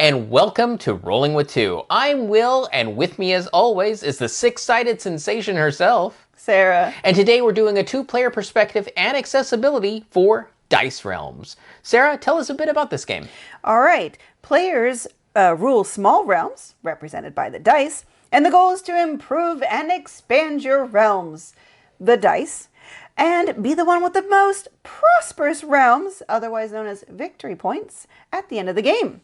and welcome to Rolling with Two. I'm Will, and with me as always is the six-sided sensation herself, Sarah. And today we're doing a two-player perspective and accessibility for Dice Realms. Sarah, tell us a bit about this game. All right. Players rule small realms, represented by the dice, and the goal is to improve and expand your realms, the dice, and be the one with the most prosperous realms, otherwise known as victory points, at the end of the game.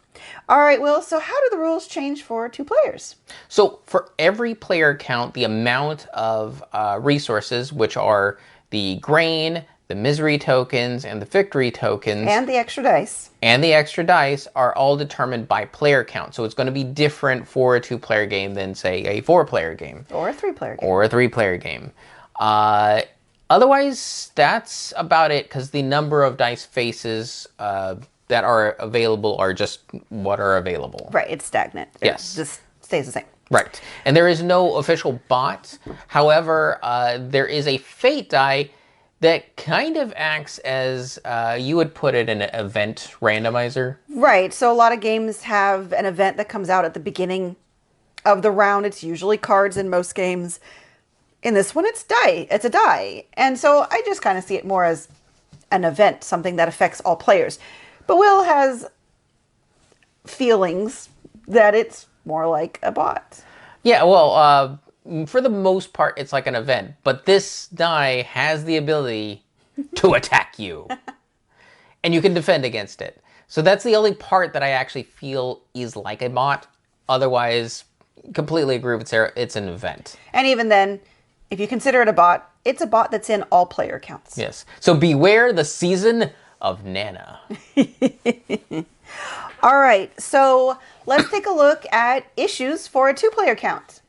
All right, Will, so how do the rules change for two players? So for every player count, the amount of resources, which are the grain, the misery tokens, and the victory tokens, And the extra dice. And the extra dice are all determined by player count. So it's going to be different for a two-player game than, say, a four-player game. Or a three-player game. Or a three-player game. Otherwise, that's about it, because the number of dice faces that are available are just what are available. Right, it's stagnant. Yes. It just stays the same. Right. And there is no official bot. However, there is a fate die that kind of acts as, you would put it, an event randomizer. Right, so a lot of games have an event that comes out at the beginning of the round. It's usually cards in most games. In this one, it's die. It's a die. And so I just kind of see it more as an event, something that affects all players. But Will has feelings that it's more like a bot. Yeah, well, for the most part, it's like an event. But this die has the ability to attack you. And you can defend against it. So that's the only part that I actually feel is like a bot. Otherwise, completely agree with Sarah, it's an event. And even then, if you consider it a bot, it's a bot that's in all player counts. Yes. So beware the season of Nana. All right, so let's take a look at issues for a two-player count.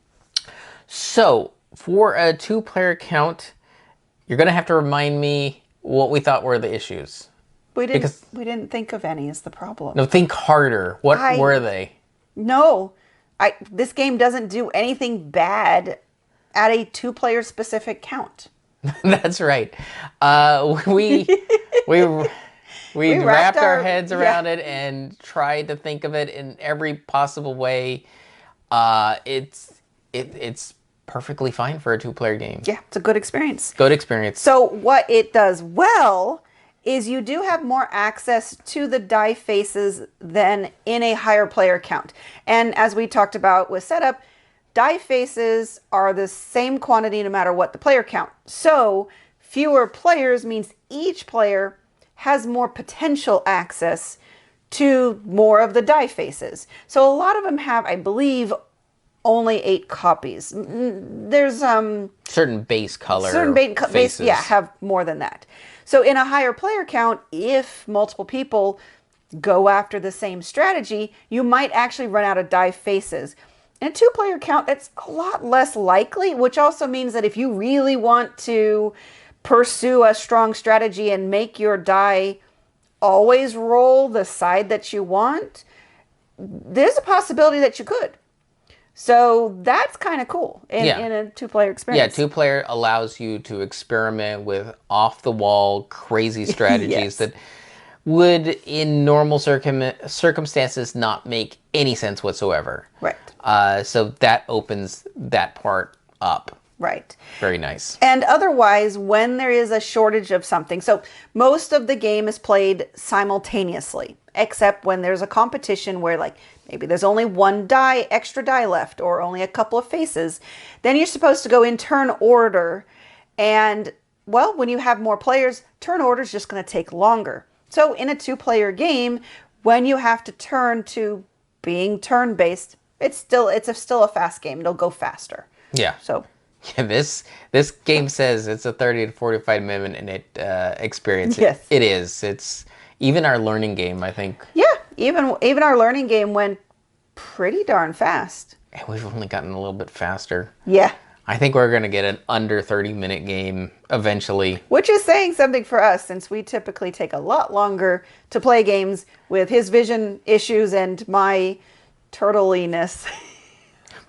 So, for a two-player count, you're going to have to remind me what we thought were the issues. We didn't think of any is the problem. No, think harder. What were they? No, this game doesn't do anything bad at a two-player specific count. That's right. We wrapped our heads around it and tried to think of it in every possible way. It's perfectly fine for a two-player game. Yeah, it's a good experience. Good experience. So what it does well is you do have more access to the die faces than in a higher player count. And as we talked about with setup, die faces are the same quantity no matter what the player count. So fewer players means each player has more potential access to more of the die faces. So a lot of them have, I believe, only 8 copies. There's certain base color base, yeah, have more than that. So in a higher player count, if multiple people go after the same strategy, you might actually run out of die faces. In a two-player count, that's a lot less likely, which also means that if you really want to pursue a strong strategy and make your die always roll the side that you want, there's a possibility that you could. So that's kind of cool in a two-player experience. Yeah, two-player allows you to experiment with off-the-wall crazy strategies that would, in normal circumstances, not make any sense whatsoever. Right. So that opens that part up. Right. Very nice. And otherwise, when there is a shortage of something, so most of the game is played simultaneously, except when there's a competition where, like, maybe there's only one extra die left, or only a couple of faces, then you're supposed to go in turn order. And, well, when you have more players, turn order is just going to take longer. So in a two-player game, when you have to turn to being turn-based, it's still a fast game. It'll go faster. Yeah. So. Yeah, this game says it's a 30 to 45-minute experience. Yes. It is. It's even our learning game, I think. Yeah, even our learning game went pretty darn fast. And we've only gotten a little bit faster. Yeah. I think we're going to get an under 30-minute game eventually. Which is saying something for us, since we typically take a lot longer to play games with his vision issues and my turtliness.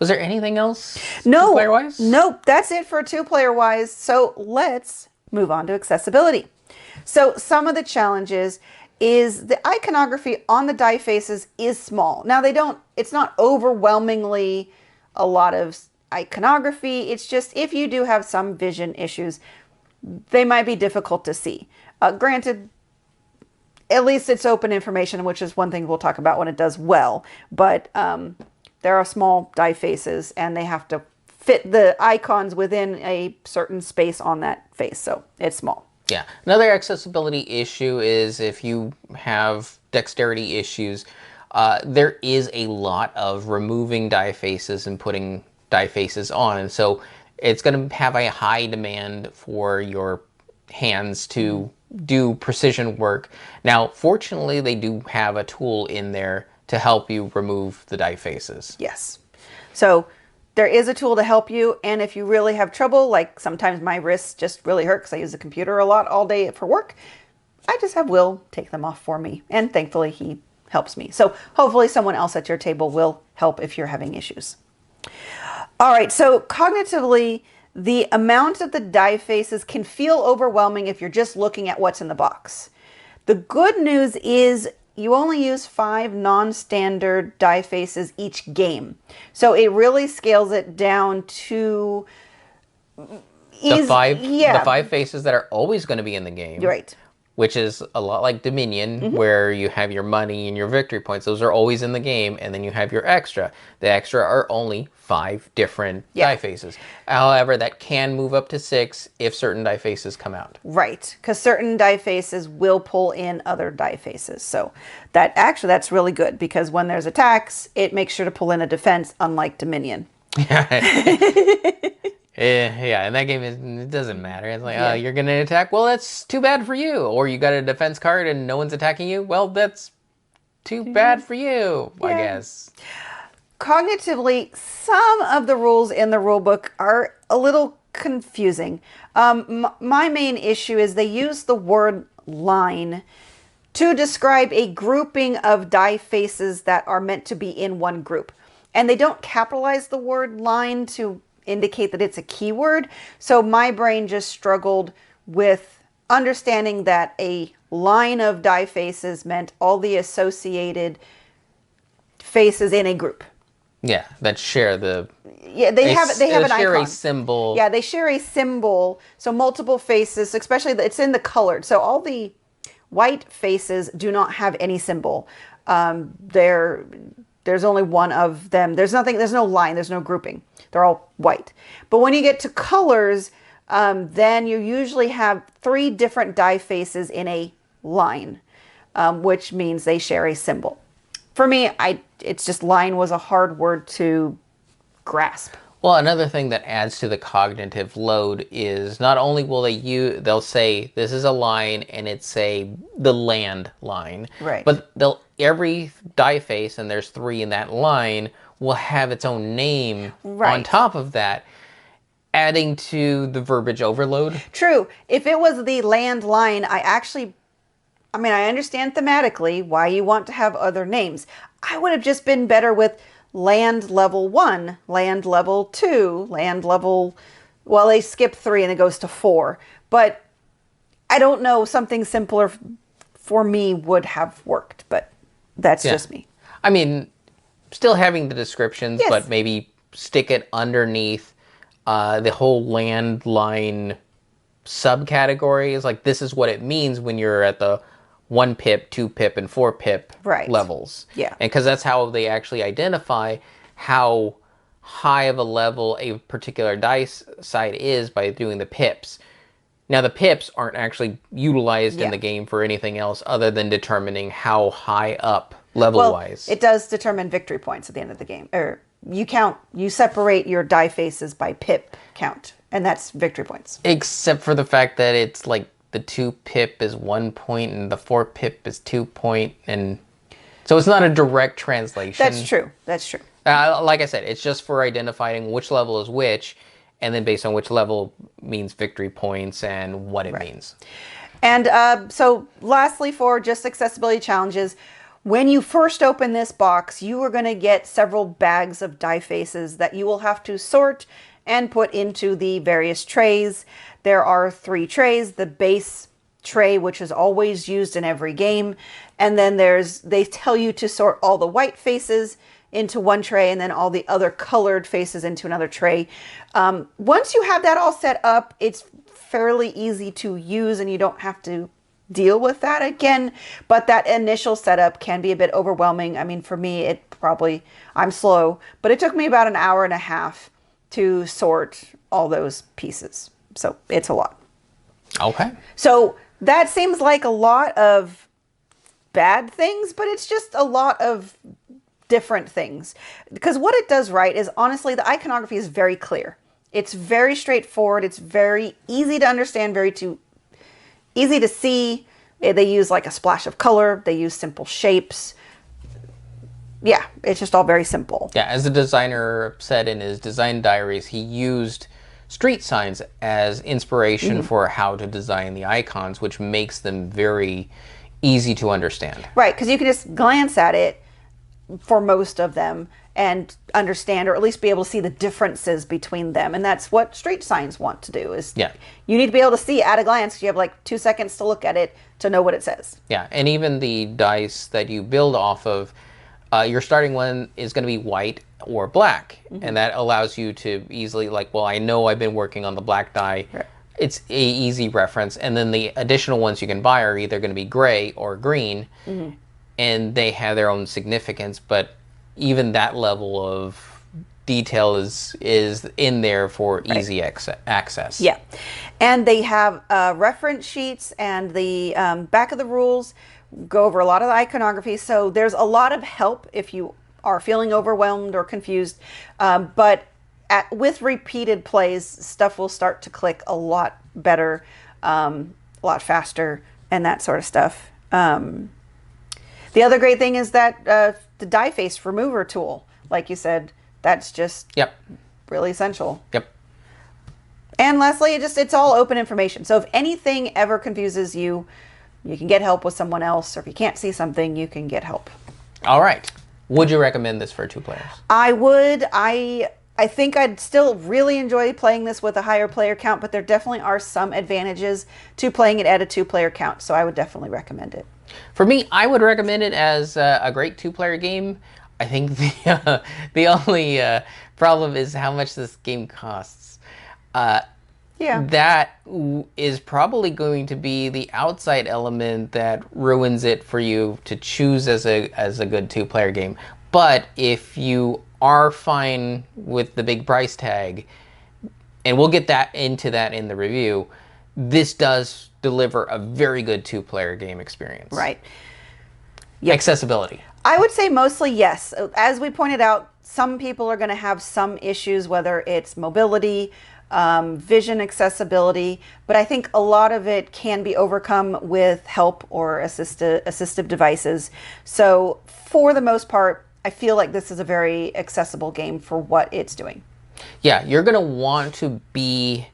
Was there anything else? No. Two-player-wise? Nope. That's it for two-player-wise. So let's move on to accessibility. So some of the challenges is the iconography on the die faces is small. Now it's not overwhelmingly a lot of iconography. It's just if you do have some vision issues, they might be difficult to see. Granted, at least it's open information, which is one thing we'll talk about when it does well. But there are small die faces, and they have to fit the icons within a certain space on that face, so it's small. Yeah. Another accessibility issue is if you have dexterity issues, there is a lot of removing die faces and putting die faces on. And so it's going to have a high demand for your hands to do precision work. Now, fortunately, they do have a tool in there to help you remove the die faces. Yes. So there is a tool to help you, and if you really have trouble, like sometimes my wrists just really hurt because I use the computer a lot all day for work, I just have Will take them off for me, and thankfully he helps me. So hopefully someone else at your table will help if you're having issues. All right, so cognitively, the amount of the die faces can feel overwhelming if you're just looking at what's in the box. The good news is you only use 5 non-standard die faces each game. So it really scales it down to the five faces that are always going to be in the game. Right. Which is a lot like Dominion, where you have your money and your victory points. Those are always in the game, and then you have your extra. The extra are only 5 different die faces. However, that can move up to 6 if certain die faces come out. Right, because certain die faces will pull in other die faces. So that's really good, because when there's attacks, it makes sure to pull in a defense, unlike Dominion. Yeah, in that game, it doesn't matter. It's like, you're going to attack? Well, that's too bad for you. Or you got a defense card and no one's attacking you? Well, that's too bad for you, I guess. Cognitively, some of the rules in the rulebook are a little confusing. My main issue is they use the word line to describe a grouping of die faces that are meant to be in one group. And they don't capitalize the word line to indicate that it's a keyword. So my brain just struggled with understanding that a line of die faces meant all the associated faces in a group. Yeah, that share the... Yeah, they have an icon. Share a symbol. Yeah, they share a symbol. So multiple faces, especially it's in the colored. So all the white faces do not have any symbol. There's only one of them. There's no line, there's no grouping. They're all white. But when you get to colors, then you usually have 3 different die faces in a line, which means they share a symbol. For me, it's just line was a hard word to grasp. Well, another thing that adds to the cognitive load is not only will they'll say this is a line and it's the land line, right? But every die face, and there's 3 in that line, will have its own name on top of that, adding to the verbiage overload. True. If it was the land line, I understand thematically why you want to have other names. I would have just been better with land level 1, land level 2, land level... Well, they skip 3 and it goes to 4. But I don't know, something simpler for me would have worked. But that's just me. I mean, still having the descriptions, but maybe stick it underneath the whole landline subcategories. Like, this is what it means when you're at the 1 pip, 2 pip, and 4 pip levels. Yeah. And because that's how they actually identify how high of a level a particular dice side is by doing the pips. Now, the pips aren't actually utilized in the game for anything else other than determining how high up level-wise. Well, it does determine victory points at the end of the game. Or you separate your die faces by pip count, and that's victory points. Except for the fact that it's like the 2 pip is 1 point and the 4 pip is 2 point, and so it's not a direct translation. That's true. Like I said, it's just for identifying which level is which, and then based on which level means victory points and what it means. And so lastly, for just accessibility challenges, when you first open this box, you are going to get several bags of die faces that you will have to sort and put into the various trays. There are 3 trays. The base tray, which is always used in every game. And then they tell you to sort all the white faces into one tray and then all the other colored faces into another tray. Once you have that all set up, it's fairly easy to use and you don't have to deal with that again. But that initial setup can be a bit overwhelming. I mean, for me, I'm slow, but it took me about an hour and a half to sort all those pieces. So it's a lot. Okay. So that seems like a lot of bad things, but it's just a lot of different things. Because what it does right is, honestly, the iconography is very clear. It's very straightforward. It's very easy to understand, easy to see. They use like a splash of color. They use simple shapes. Yeah, it's just all very simple. Yeah, as the designer said in his design diaries, he used street signs as inspiration for how to design the icons, which makes them very easy to understand. Right, because you can just glance at it for most of them and understand, or at least be able to see the differences between them. And that's what street signs want to do, is you need to be able to see at a glance. You have like 2 seconds to look at it to know what it says. Yeah, and even the dice that you build off of, your starting one is going to be white or black. And that allows you to easily, like, well, I know I've been working on the black die. Right. It's a easy reference. And then the additional ones you can buy are either going to be gray or green. And they have their own significance, but even that level of detail is in there for easy access. Yeah. And they have reference sheets, and the back of the rules go over a lot of the iconography. So there's a lot of help if you are feeling overwhelmed or confused. But with repeated plays, stuff will start to click a lot better, a lot faster, and that sort of stuff. The other great thing is that the die face remover tool, like you said, that's just really essential. Yep. And lastly, it's all open information. So if anything ever confuses you, you can get help with someone else, or if you can't see something, you can get help. All right. Would you recommend this for 2 players? I would. I think I'd still really enjoy playing this with a higher player count, but there definitely are some advantages to playing it at a 2-player count, so I would definitely recommend it. For me, I would recommend it as a great 2-player game. I think the only problem is how much this game costs. That is probably going to be the outside element that ruins it for you to choose as a good 2-player game. But if you are fine with the big price tag, and we'll get into that in the review, this does deliver a very good 2-player game experience. Right. Yep. Accessibility. I would say mostly yes. As we pointed out, some people are going to have some issues, whether it's mobility, vision accessibility, but I think a lot of it can be overcome with help or assistive devices. So for the most part, I feel like this is a very accessible game for what it's doing. Yeah, you're going to want to be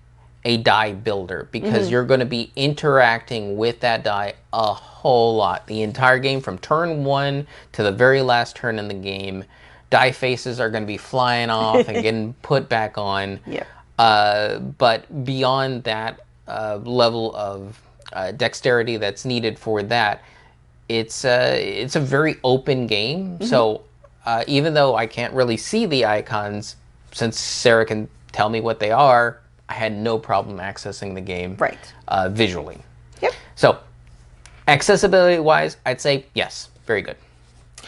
a die builder because you're going to be interacting with that die a whole lot. The entire game, from turn 1 to the very last turn in the game, die faces are going to be flying off and getting put back on. Yeah. But beyond that level of dexterity that's needed for that, it's a very open game. So even though I can't really see the icons, since Sarah can tell me what they are, I had no problem accessing the game visually. Yep. So accessibility-wise, I'd say yes, very good.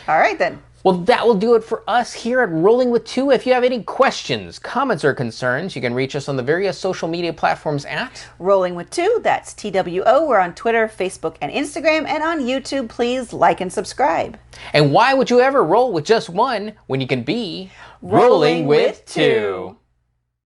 All right, then. Well, that will do it for us here at Rolling with 2. If you have any questions, comments, or concerns, you can reach us on the various social media platforms at Rolling with 2, that's TWO. We're on Twitter, Facebook, and Instagram, and on YouTube. Please like and subscribe. And why would you ever roll with just one when you can be Rolling with 2?